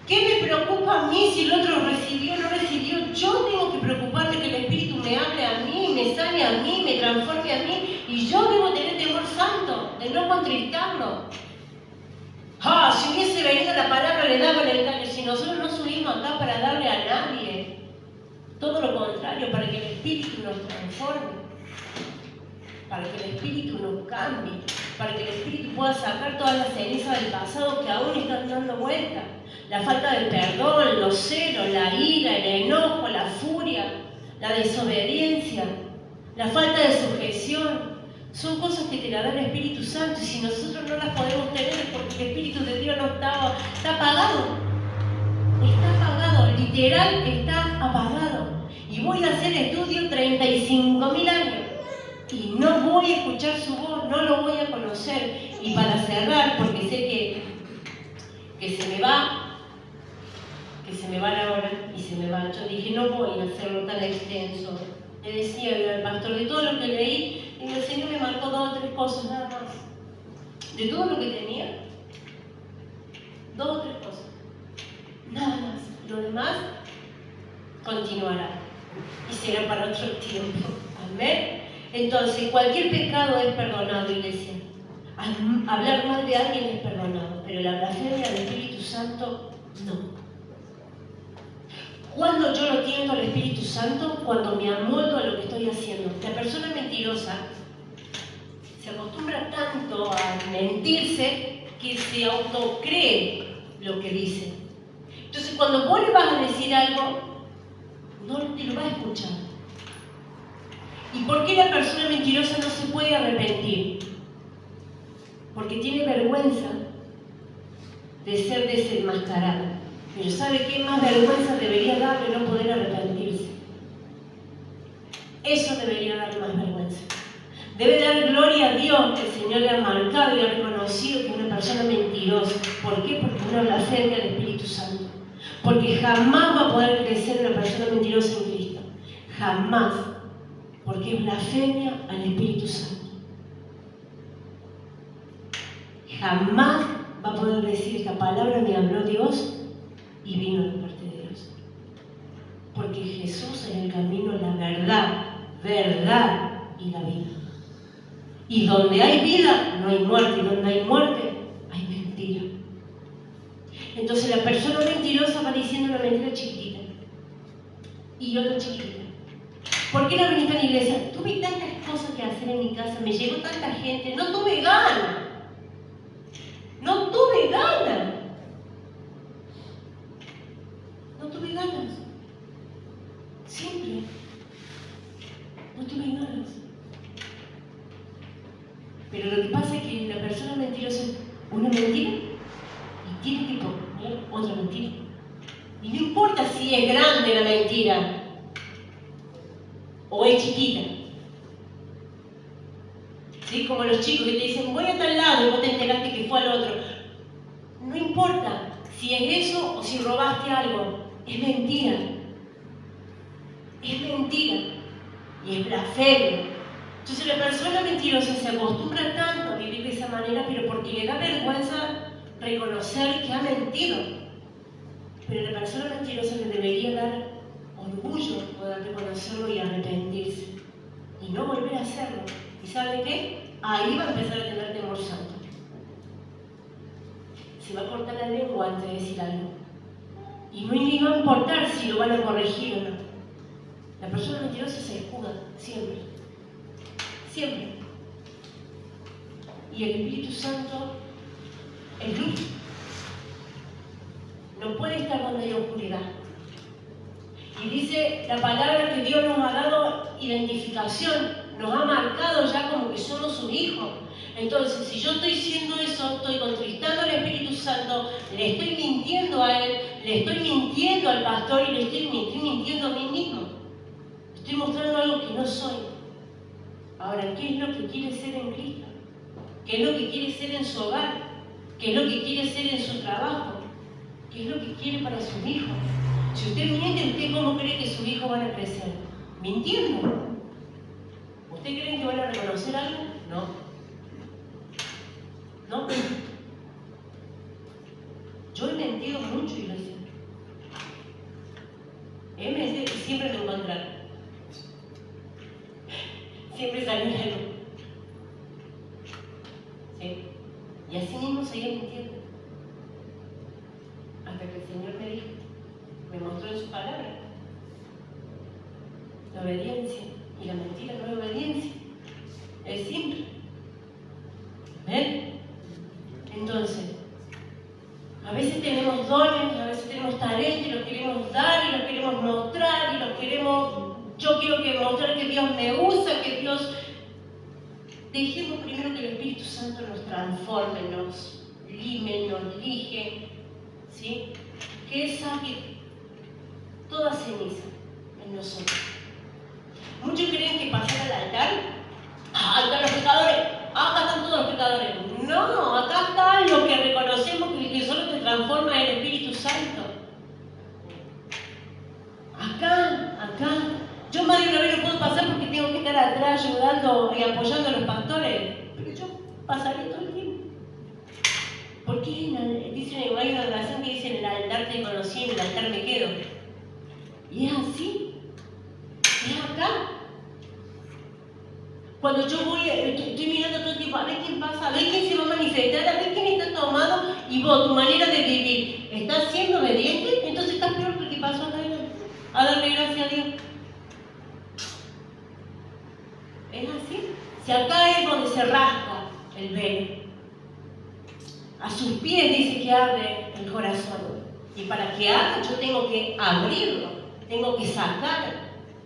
¿Qué me preocupa a mí si el otro recibió o no recibió? Yo tengo que preocuparme que el Espíritu me hable a mí, me sane a mí, me transforme a mí, y yo debo tener temor santo, de no contristarlo. Si hubiese venido la palabra, le daban el daño. Si nosotros no subimos acá para darle a nadie, todo lo contrario, para que el Espíritu nos transforme, para que el Espíritu nos cambie, para que el Espíritu pueda sacar todas las cenizas del pasado que aún están dando vuelta. La falta de perdón, los celos, la ira, el enojo, la furia, la desobediencia, la falta de sujeción, son cosas que te la da el Espíritu Santo, y si nosotros no las podemos tener es porque el Espíritu de Dios no está apagado. Está apagado, literal está apagado. Y voy a hacer estudio 35.000 años y no voy a escuchar su voz, no lo voy a conocer. Y para cerrar, porque sé que se me va la hora y se me va. Yo dije, no voy a hacerlo tan extenso. Le decía al pastor, de todo lo que leí, y el Señor me marcó 2 o 3 cosas nada más. De todo lo que tenía, 2 o 3 cosas. Nada más. Lo demás continuará. Y será para otro tiempo. Amén. Entonces, cualquier pecado es perdonado, iglesia. Hablar mal de alguien es perdonado, pero la blasfemia del Espíritu Santo, no. Cuando yo lo tiento al Espíritu Santo, cuando me amoldo a lo que estoy haciendo. La persona mentirosa se acostumbra tanto a mentirse que se autocree lo que dice. Entonces, cuando vos le vas a decir algo, no te lo va a escuchar. ¿Y por qué la persona mentirosa no se puede arrepentir? Porque tiene vergüenza de ser desenmascarada. Pero ¿sabe qué más vergüenza debería darle no poder arrepentirse? Eso debería dar más vergüenza. Debe dar gloria a Dios que el Señor le ha marcado y ha reconocido que es una persona mentirosa. ¿Por qué? Porque es una blasfemia del Espíritu Santo. Porque jamás va a poder crecer una persona mentirosa en Cristo. Jamás. Porque es blasfemia al Espíritu Santo. Jamás va a poder decir, esta palabra me habló Dios y vino de parte de Dios. Porque Jesús es el camino, la verdad y la vida. Y donde hay vida, no hay muerte. Y donde hay muerte, hay mentira. Entonces la persona mentirosa va diciendo una mentira chiquitita. Y otra chiquitita. ¿Por qué no viniste a la iglesia? Tuve tantas cosas que hacer en mi casa, me llegó tanta gente, no tuve ganas. No tuve ganas. No tuve ganas. Simple. No tuve ganas. Pero lo que pasa es que la persona mentirosa es una mentira y tiene que poner otra mentira. Y no importa si es grande la mentira o es chiquita. ¿Sí? Como los chicos que te dicen, voy a tal lado, y vos te enteraste que fue al otro. No importa si es eso o si robaste algo, es mentira. Es mentira. Y es blasfemia. Entonces la persona mentirosa se acostumbra tanto a vivir de esa manera, pero porque le da vergüenza reconocer que ha mentido. Pero la persona mentirosa le debería dar orgullo poder reconocerlo y arrepentirse. Y no volver a hacerlo. ¿Y saben qué? Ahí va a empezar a tener temor santo. se va a cortar la lengua antes de decir algo. Y no le va a importar si lo van a corregir o no. La persona mentirosa se escuda, siempre. Siempre. Y el Espíritu Santo es luz. No puede estar donde hay oscuridad. Y dice la palabra que Dios nos ha dado identificación, nos ha marcado ya como que somos su hijo. Entonces, si yo estoy haciendo eso, estoy contristando al Espíritu Santo, le estoy mintiendo a Él, le estoy mintiendo al pastor y le estoy mintiendo a mí mismo. Estoy mostrando algo que no soy. Ahora, ¿qué es lo que quiere ser en Cristo? ¿Qué es lo que quiere ser en su hogar? ¿Qué es lo que quiere ser en su trabajo? ¿Qué es lo que quiere para sus hijos? Si usted miente, ¿usted cómo cree que sus hijos van a crecer? Mintiendo. ¿Usted cree que van a reconocer algo? No. No. Yo he mentido mucho y lo sé. He mentido y siempre me encontraron. Siempre salí a luz. ¿Sí? Y así mismo seguía mintiendo. Hasta que el Señor me dijo, me mostró en su palabra, la obediencia. Y la mentira no es obediencia. Es simple. ¿Ven? Entonces, a veces tenemos dones, a veces tenemos talentos y los queremos dar y los queremos mostrar y los queremos... Yo quiero mostrar que Dios me usa, que Dios... Dejemos primero que el Espíritu Santo nos transforme, nos lime, nos lige, ¿sí? Que Él saque toda ceniza en nosotros. Muchos creen que pasar al altar, ¡ah, están los pecadores! ¡Ah, acá están todos los pecadores! No, acá está lo que reconocemos que solo te transforma el Espíritu Santo. Acá. Yo más de una vez no puedo pasar porque tengo que estar atrás ayudando y apoyando a los pastores. Pero yo pasaré todo el tiempo. ¿Por qué hay una oración que dice en el altar te conocí, en el altar me quedo? Y es así. Es acá. Cuando yo voy, estoy mirando todo el tiempo, a ver quién pasa, a ver quién se va a manifestar, a ver quién está tomado, y vos, tu manera de vivir, ¿estás siendo obediente? Entonces estás peor que el que pasó acá a darle gracias a Dios. ¿Es así? Si acá es donde se rasga el velo, a sus pies dice que abre el corazón. Y para que abra yo tengo que abrirlo, tengo que sacar.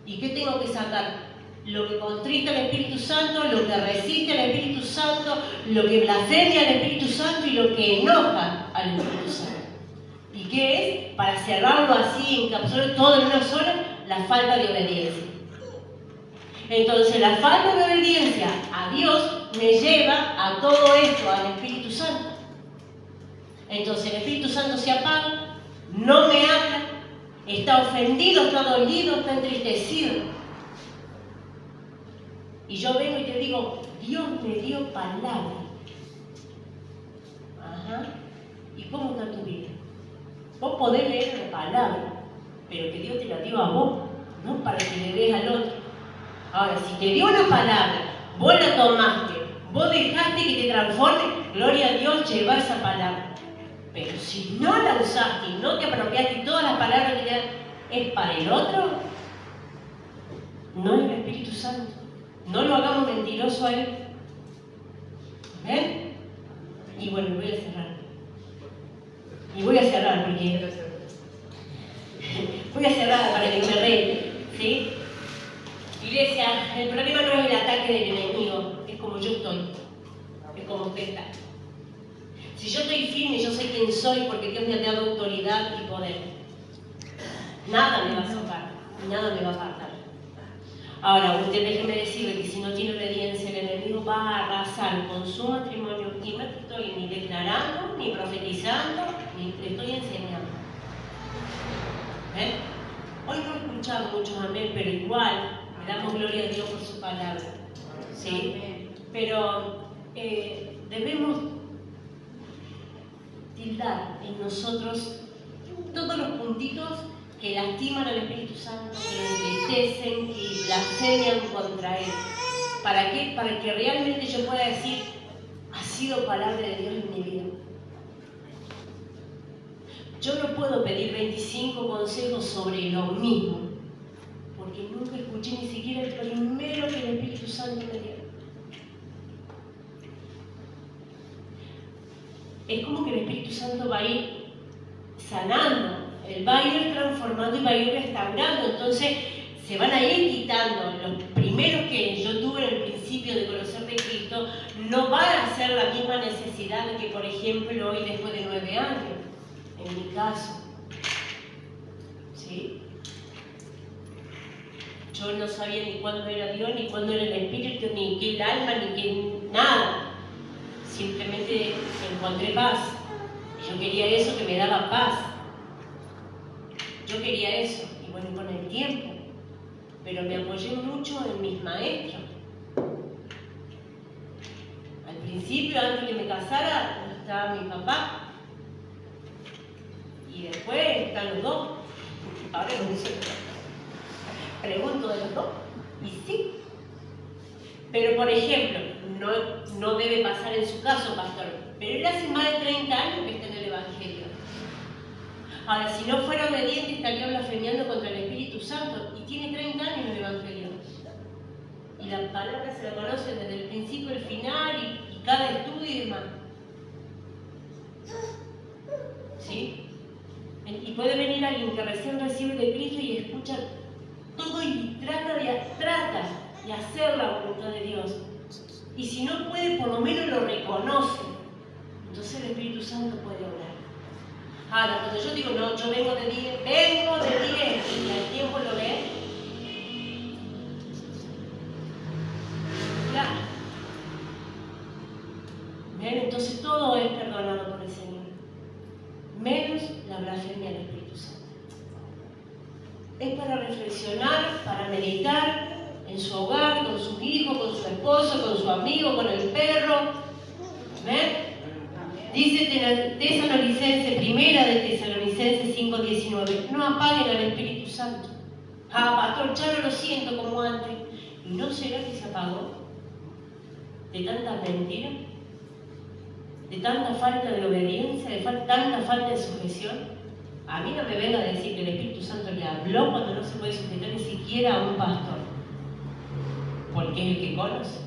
¿Y qué tengo que sacar? Lo que contrista al Espíritu Santo, lo que resiste al Espíritu Santo, lo que blasfemia al Espíritu Santo y lo que enoja al Espíritu Santo. ¿Y qué es? Para cerrarlo así, encapsular todo en una sola, la falta de obediencia. Entonces la falta de obediencia a Dios me lleva a todo esto, al Espíritu Santo. Entonces el Espíritu Santo se apaga, no me habla, está ofendido, está dolido, está entristecido. Y yo vengo y te digo, Dios me dio palabra. Ajá. ¿Y cómo está tu vida? Vos podés leer la palabra, pero que Dios te la dio a vos, no para que le des al otro. Ahora, si te dio una palabra, vos la tomaste, vos dejaste que te transforme, gloria a Dios, lleva esa palabra. Pero si no la usaste y no te apropiaste y todas las palabras que te dan es para el otro, no es el Espíritu Santo. No lo hagamos mentiroso a Él. ¿Ven? Y bueno, voy a cerrar. Porque... voy a cerrar para que me rete, ¿sí? Iglesia, el problema no es el ataque del enemigo, es como yo estoy, es como usted está. Si yo estoy firme, yo sé quién soy porque Dios me ha dado autoridad y poder. Nada me va a sacar, nada me va a apartar. Ahora, usted déjeme decirle que si no tiene obediencia, el enemigo va a arrasar con su matrimonio y no estoy ni declarando, ni profetizando, ni le estoy enseñando. ¿Ven? Hoy no he escuchado muchos amén, pero igual le damos gloria a Dios por su palabra. ¿Sí? Pero debemos tildar en nosotros todos los puntitos que lastiman al Espíritu Santo, que lo entristecen, que blasfemian contra Él. ¿Para qué? Para que realmente yo pueda decir, ha sido palabra de Dios en mi vida. Yo no puedo pedir 25 consejos sobre lo mismo, porque nunca escuché ni siquiera el primero que el Espíritu Santo me dio. Es como que el Espíritu Santo va a ir sanando, Él va a ir transformando y va a ir restaurando. Entonces se van a ir quitando los primeros que yo tuve en el principio de conocer de Cristo. No va a ser la misma necesidad que, por ejemplo, hoy después de 9 años, en mi caso. ¿Sí? Yo no sabía ni cuándo era Dios, ni cuándo era el Espíritu, ni qué el alma, ni qué nada. Simplemente encontré paz. Yo quería eso que me daba paz. Yo quería eso. Y bueno, con el tiempo. Pero me apoyé mucho en mis maestros. Al principio, antes que me casara, estaba mi papá. Y después están los dos. Ahora no sé. Pregunto de los dos. Y sí. Pero, por ejemplo, no debe pasar en su caso, pastor, pero él hace más de 30 años que está en el Evangelio. Ahora, si no fuera obediente, estaría blasfemiando contra el Espíritu Santo, y tiene 30 años en el Evangelio. Y la palabra se la conoce desde el principio al final, y cada estudio y demás. ¿Sí? Y puede venir alguien que recién recibe de Cristo y escucha todo y trata de hacer la voluntad de Dios. Y si no puede, por lo menos lo reconoce. Entonces el Espíritu Santo puede obrar. Ahora, cuando yo digo, no, yo vengo de 10, y al tiempo lo ve. Claro. ¿Ven? Entonces todo es perdonado por el Señor. Menos la blasfemia del Espíritu Santo. Es para reflexionar, para meditar en su hogar, con sus hijos, con su esposo, con su amigo, con el perro. ¿Ven? Dice Tesalonicenses, primera de Tesalonicenses 5:19, no apaguen al Espíritu Santo. Pastor, ya no lo siento como antes. ¿Y no será que se apagó? ¿De tantas mentiras? ¿De tanta falta de obediencia? ¿De tanta falta de sujeción? A mí no me venga a decir que el Espíritu Santo le habló cuando no se puede sujetar ni siquiera a un pastor. Porque es el que conoce.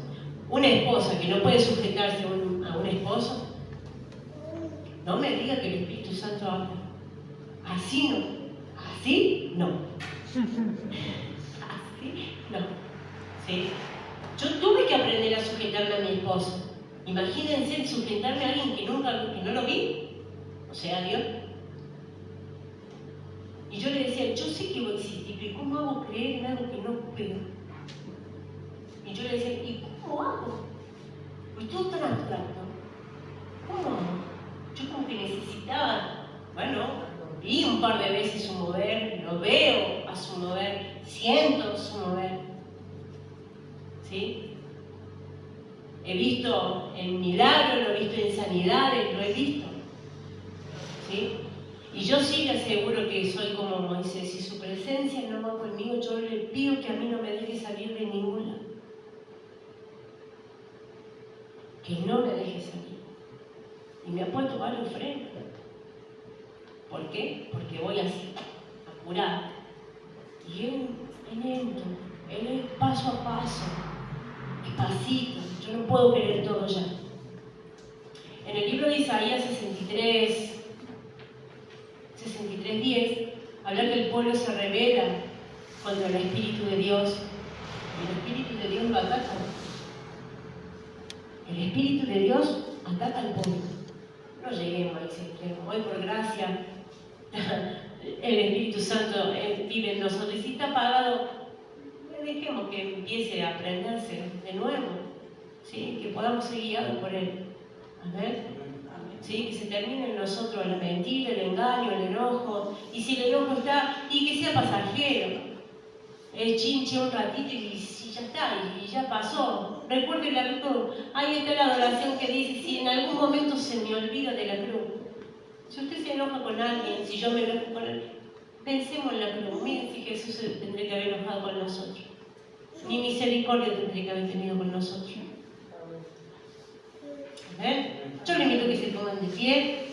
Una esposa que no puede sujetarse a un esposo, no me diga que el Espíritu Santo habla. Así no. Así no. Así no. ¿Sí? Yo tuve que aprender a sujetarme a mi esposo. Imagínense sujetarme a alguien que no lo vi. O sea, Dios. Y yo le decía, yo sé que vos existís, pero ¿cómo hago creer en algo que no puedo? Y yo le decía, ¿y cómo hago? Pues todo tan abstracto. ¿Cómo hago? Yo como que necesitaba, vi un par de veces su mover, lo veo a su mover, siento su mover. ¿Sí? He visto en milagros, lo he visto en sanidades, lo he visto. ¿Sí? Y yo sí le aseguro que soy como Moisés. Si su presencia no va conmigo, yo le pido que a mí no me deje salir de ningún lado. Que no me deje salir. Y me ha puesto varios frenos. ¿Por qué? Porque voy así, apurada. Y él es lento, él es paso a paso, despacito. Yo no puedo querer todo ya. En el libro de Isaías 63:10, habla que el pueblo se rebela contra el Espíritu de Dios. Y el Espíritu de Dios lo ataca. El Espíritu de Dios ataca al pueblo. No lleguemos a ese extremo. Hoy, por gracia, el Espíritu Santo vive en nosotros. Y si está apagado, dejemos que empiece a prenderse de nuevo. ¿Sí? Que podamos ser guiados por Él. Amén. ¿Sí? Que se termine en nosotros la mentira, el engaño, el enojo. Y si el enojo está, y que sea pasajero. Chinche un ratito y ya está, y ya pasó. Recuerde la cruz. Ahí está la adoración que dice, si en algún momento se me olvida de la cruz. Si usted se enoja con alguien, si yo me enojo con alguien, pensemos en la cruz. Miren si Jesús se tendría que haber enojado con nosotros. Ni misericordia tendría que haber tenido con nosotros. ¿Ven? Yo le invito a que se pongan de pie.